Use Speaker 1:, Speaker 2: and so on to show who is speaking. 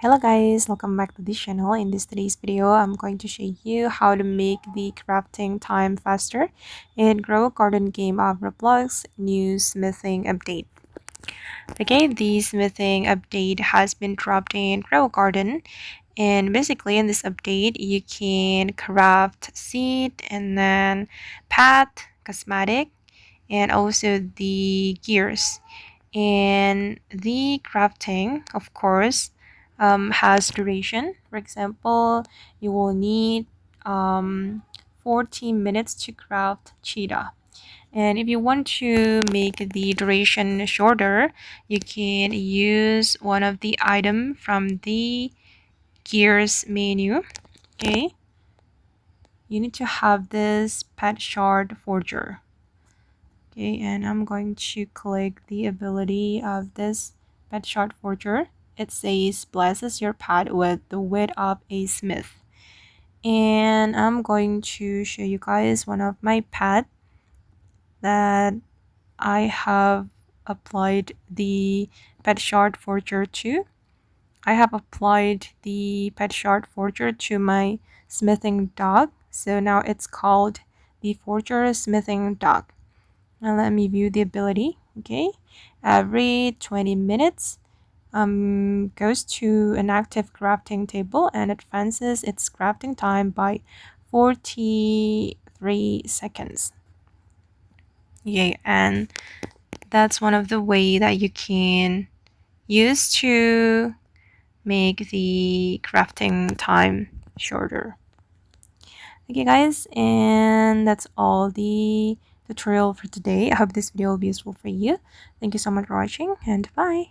Speaker 1: Hello guys, welcome back to this channel. In today's video, I'm going to show you how to make the crafting time faster in Grow Garden game of Roblox new smithing update. Okay, the smithing update has been dropped in Grow Garden, and basically in this update you can craft seed and then path, cosmetic, and also the gears. And the crafting, of course, has duration. For example, you will need 40 minutes to craft cheetah. And if you want to make the duration shorter, you can use one of the item from the gears menu. Okay, you need to have this pet shard forger. Okay, and I'm going to click the ability of this pet shard forger. It says blesses your pet with the wit of a smith. And I'm going to show you guys one of my pet that I have applied the pet shard forger to. I have applied the pet shard forger to my smithing dog. So now it's called the forger smithing dog. Now let me view the ability. Okay, every 20 minutes goes to an active crafting table and advances its crafting time by 43 seconds. Okay, and that's one of the way that you can use to make the crafting time shorter. Okay guys, and that's all the tutorial for today. I hope this video will be useful for you. Thank you so much for watching, and bye.